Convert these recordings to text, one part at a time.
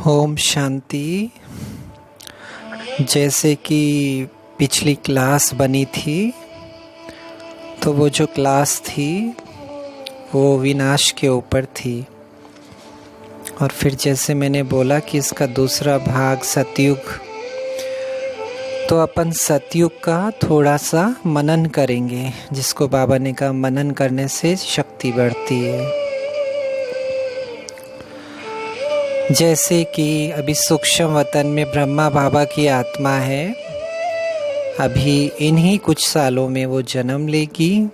ओम शांति। जैसे कि पिछली क्लास बनी थी, तो वो जो क्लास थी वो विनाश के ऊपर थी। और फिर जैसे मैंने बोला कि इसका दूसरा भाग सतयुग, तो अपन सतयुग का थोड़ा सा मनन करेंगे, जिसको बाबा ने कहा मनन करने से शक्ति बढ़ती है। जैसे कि अभी सूक्ष्म वतन में ब्रह्मा बाबा की आत्मा है, अभी इन्हीं कुछ सालों में वो जन्म लेगी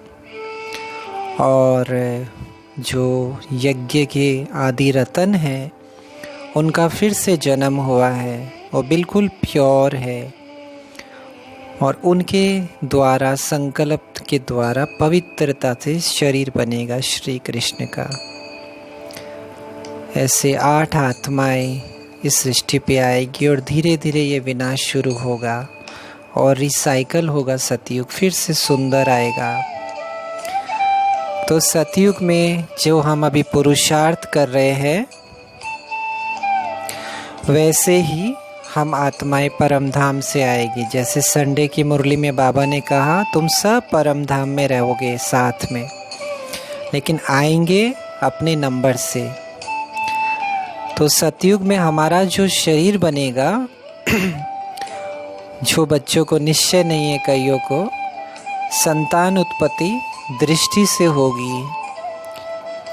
और जो यज्ञ के आदि रतन है उनका फिर से जन्म हुआ है। वो बिल्कुल प्योर है और उनके द्वारा संकल्प के द्वारा पवित्रता से शरीर बनेगा श्री कृष्ण का। ऐसे 8 आत्माएं इस सृष्टि पे आएगी और धीरे धीरे ये विनाश शुरू होगा और रिसाइकल होगा सतयुग, फिर से सुंदर आएगा। तो सतयुग में जो हम अभी पुरुषार्थ कर रहे हैं, वैसे ही हम आत्माएं परम धाम से आएगी। जैसे संडे की मुरली में बाबा ने कहा तुम सब परम धाम में रहोगे साथ में, लेकिन आएंगे अपने नंबर से। तो सतयुग में हमारा जो शरीर बनेगा, जो बच्चों को निश्चय नहीं है, कईयों को संतान उत्पत्ति दृष्टि से होगी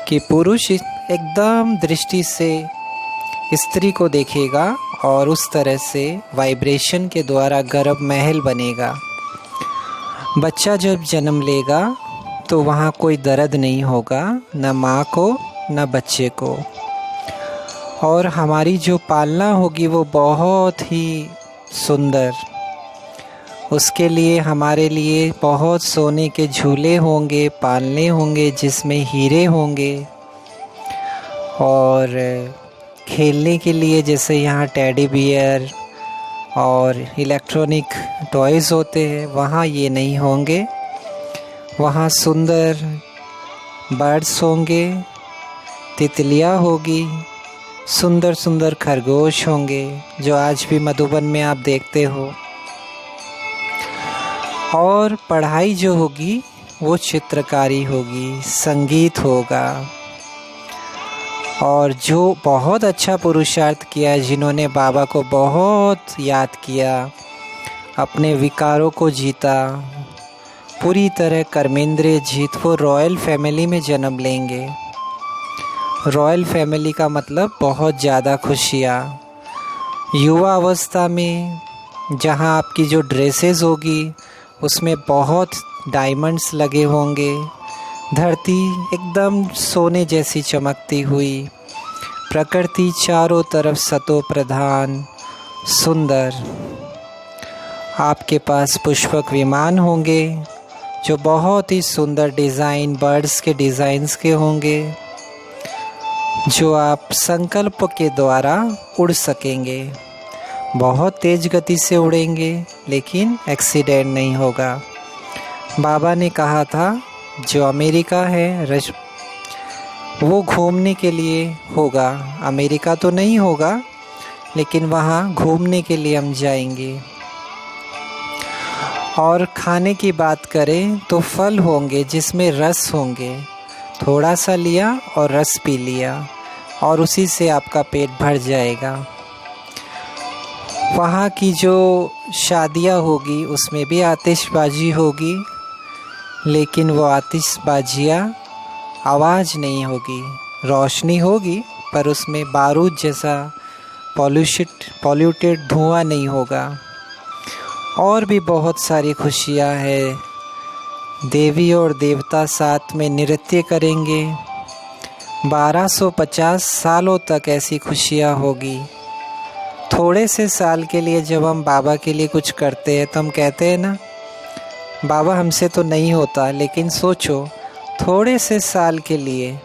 कि पुरुष एकदम दृष्टि से स्त्री को देखेगा और उस तरह से वाइब्रेशन के द्वारा गर्भ महल बनेगा। बच्चा जब जन्म लेगा तो वहाँ कोई दर्द नहीं होगा, न माँ को न बच्चे को। और हमारी जो पालना होगी वो बहुत ही सुंदर। उसके लिए हमारे लिए बहुत सोने के झूले होंगे, पालने होंगे जिसमें हीरे होंगे। और खेलने के लिए जैसे यहाँ टेडी बियर और इलेक्ट्रॉनिक टॉयज़ होते हैं, वहाँ ये नहीं होंगे। वहाँ सुंदर बर्ड्स होंगे, तितलियाँ होगी, सुंदर सुंदर खरगोश होंगे, जो आज भी मधुबन में आप देखते हो। और पढ़ाई जो होगी वो चित्रकारी होगी, संगीत होगा। और जो बहुत अच्छा पुरुषार्थ किया है, जिन्होंने बाबा को बहुत याद किया, अपने विकारों को जीता, पूरी तरह कर्मेंद्रिय जीत, वो रॉयल फैमिली में जन्म लेंगे। रॉयल फैमिली का मतलब बहुत ज़्यादा खुशियाँ। युवा अवस्था में जहाँ आपकी जो ड्रेसेस होगी उसमें बहुत डायमंड्स लगे होंगे, धरती एकदम सोने जैसी चमकती हुई, प्रकृति चारों तरफ सतो प्रधान सुंदर। आपके पास पुष्पक विमान होंगे जो बहुत ही सुंदर डिज़ाइन, बर्ड्स के डिज़ाइंस के होंगे, जो आप संकल्प के द्वारा उड़ सकेंगे। बहुत तेज़ गति से उड़ेंगे लेकिन एक्सीडेंट नहीं होगा। बाबा ने कहा था जो अमेरिका है वो घूमने के लिए होगा, अमेरिका तो नहीं होगा लेकिन वहाँ घूमने के लिए हम जाएंगे। और खाने की बात करें तो फल होंगे जिसमें रस होंगे, थोड़ा सा लिया और रस पी लिया और उसी से आपका पेट भर जाएगा। वहाँ की जो शादियाँ होगी उसमें भी आतिशबाजी होगी, लेकिन वो आतिशबाजियाँ आवाज़ नहीं होगी, रोशनी होगी पर उसमें बारूद जैसा पॉल्यूटेड धुआं नहीं होगा। और भी बहुत सारी खुशियाँ हैं। देवी और देवता साथ में नृत्य करेंगे। 1250 सालों तक ऐसी खुशियाँ होगी। थोड़े से साल के लिए जब हम बाबा के लिए कुछ करते हैं तो हम कहते हैं ना, बाबा हमसे तो नहीं होता, लेकिन सोचो थोड़े से साल के लिए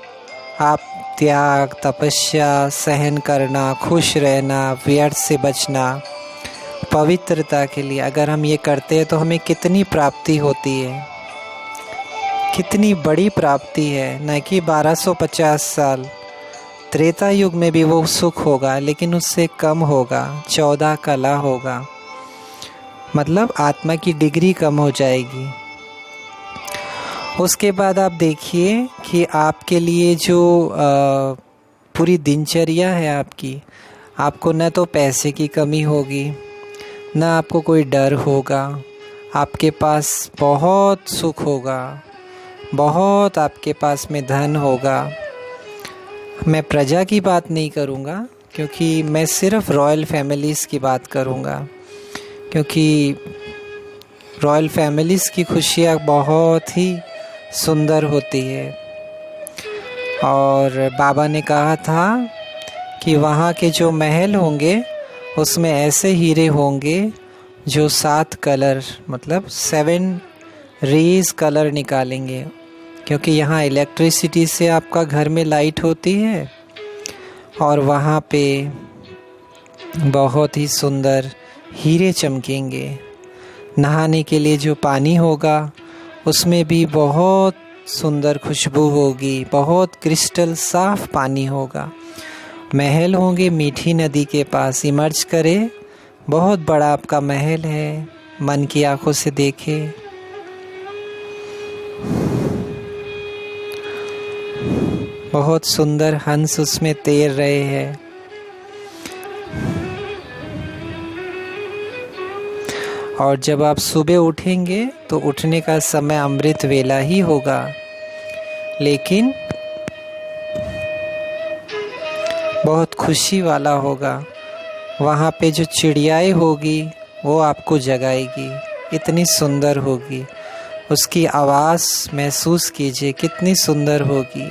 आप त्याग, तपस्या, सहन करना, खुश रहना, व्यर्थ से बचना, पवित्रता के लिए अगर हम ये करते हैं तो हमें कितनी प्राप्ति होती है, कितनी बड़ी प्राप्ति है। न कि 1250 साल, त्रेता युग में भी वो सुख होगा, लेकिन उससे कम होगा, 14 कला होगा, मतलब आत्मा की डिग्री कम हो जाएगी। उसके बाद आप देखिए कि आपके लिए जो पूरी दिनचर्या है आपको न तो पैसे की कमी होगी, न आपको कोई डर होगा, आपके पास बहुत सुख होगा, बहुत आपके पास में धन होगा। मैं प्रजा की बात नहीं करूँगा, क्योंकि मैं सिर्फ रॉयल फैमिलीज़ की बात करूँगा, क्योंकि रॉयल फैमिलीज़ की खुशियाँ बहुत ही सुंदर होती है। और बाबा ने कहा था कि वहाँ के जो महल होंगे उसमें ऐसे हीरे होंगे जो 7 कलर मतलब 7 रेज कलर निकालेंगे, क्योंकि यहाँ इलेक्ट्रिसिटी से आपका घर में लाइट होती है और वहाँ पे बहुत ही सुंदर हीरे चमकेंगे। नहाने के लिए जो पानी होगा उसमें भी बहुत सुंदर खुशबू होगी, बहुत क्रिस्टल साफ पानी होगा। महल होंगे मीठी नदी के पास, इमर्ज करे, बहुत बड़ा आपका महल है, मन की आंखों से देखे। बहुत सुंदर हंस उसमें तैर रहे हैं। और जब आप सुबह उठेंगे तो उठने का समय अमृत वेला ही होगा, लेकिन बहुत खुशी वाला होगा। वहाँ पे जो चिड़ियाएँ होगी वो आपको जगाएगी, इतनी सुंदर होगी। उसकी आवाज़ महसूस कीजिए, कितनी सुंदर होगी।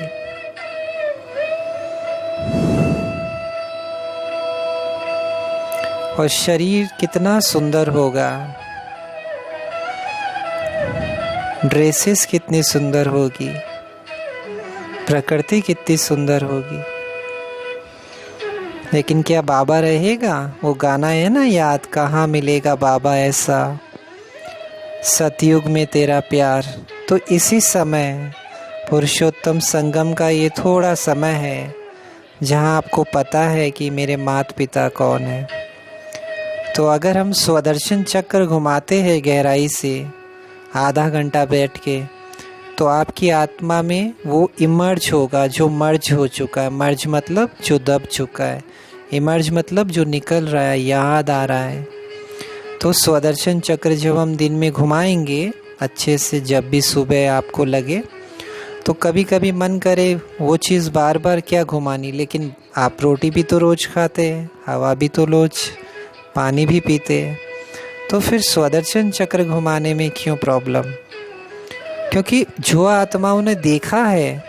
और शरीर कितना सुंदर होगा, ड्रेसेस कितनी सुंदर होगी, प्रकृति कितनी सुंदर होगी। लेकिन क्या बाबा रहेगा? वो गाना है ना याद, कहाँ मिलेगा बाबा ऐसा, सतयुग में तेरा प्यार। तो इसी समय पुरुषोत्तम संगम का ये थोड़ा समय है जहाँ आपको पता है कि मेरे माता पिता कौन है। तो अगर हम स्वदर्शन चक्र घुमाते हैं गहराई से आधा घंटा बैठ के, तो आपकी आत्मा में वो इमर्ज होगा जो मर्ज हो चुका है। मर्ज मतलब जो दब चुका है, इमर्ज मतलब जो निकल रहा है, याद आ रहा है। तो स्वदर्शन चक्र जब हम दिन में घुमाएंगे अच्छे से, जब भी सुबह आपको लगे, तो कभी कभी मन करे वो चीज़ बार बार क्या घुमानी, लेकिन आप रोटी भी तो रोज़ खाते हैं, हवा भी तो रोज़, पानी भी पीते हैं, तो फिर स्वदर्शन चक्र घुमाने में क्यों प्रॉब्लम? क्योंकि जो आत्माओं ने देखा है,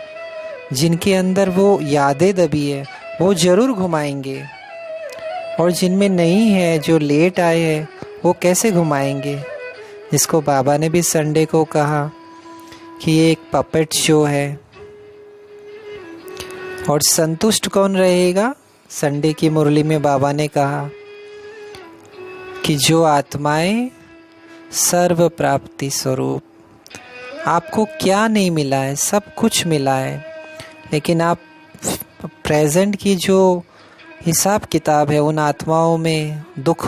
जिनके अंदर वो यादें दबी है, वो ज़रूर घुमाएंगे। और जिनमें नहीं है, जो लेट आए हैं, वो कैसे घुमाएंगे? जिसको बाबा ने भी संडे को कहा कि ये एक पपेट शो है। और संतुष्ट कौन रहेगा? संडे की मुरली में बाबा ने कहा कि जो आत्माएं सर्व प्राप्ति स्वरूप, आपको क्या नहीं मिला है? सब कुछ मिला है, लेकिन आप प्रेजेंट की जो हिसाब किताब है उन आत्माओं में, दुख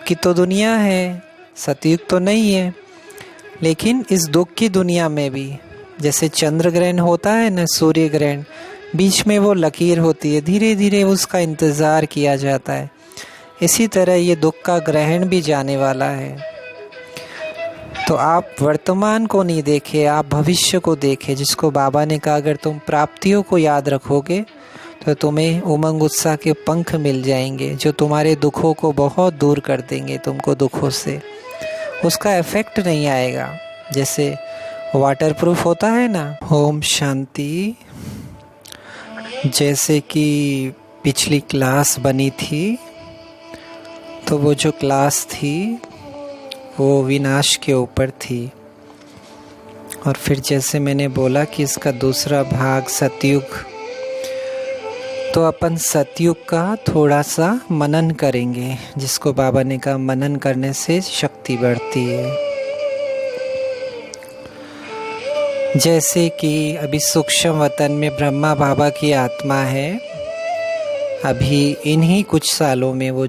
की तो दुनिया है, सतयुग तो नहीं है, लेकिन इस दुख की दुनिया में भी जैसे चंद्र ग्रहण होता है ना, सूर्य ग्रहण, बीच में वो लकीर होती है, धीरे धीरे उसका इंतज़ार किया जाता है। इसी तरह ये दुख का ग्रहण भी जाने वाला है। तो आप वर्तमान को नहीं देखे, आप भविष्य को देखे, जिसको बाबा ने कहा अगर तुम प्राप्तियों को याद रखोगे तो तुम्हें उमंग उत्साह के पंख मिल जाएंगे, जो तुम्हारे दुखों को बहुत दूर कर देंगे। तुमको दुखों से उसका इफेक्ट नहीं आएगा, जैसे वाटरप्रूफ होता है ना। ओम शांति। जैसे कि पिछली क्लास बनी थी, तो वो जो क्लास थी वो विनाश के ऊपर थी। और फिर जैसे मैंने बोला कि इसका दूसरा भाग सतयुग, तो अपन सतयुग का थोड़ा सा मनन करेंगे, जिसको बाबा ने कहा मनन करने से शक्ति बढ़ती है। जैसे कि अभी सूक्ष्म वतन में ब्रह्मा बाबा की आत्मा है, अभी इन्हीं कुछ सालों में वो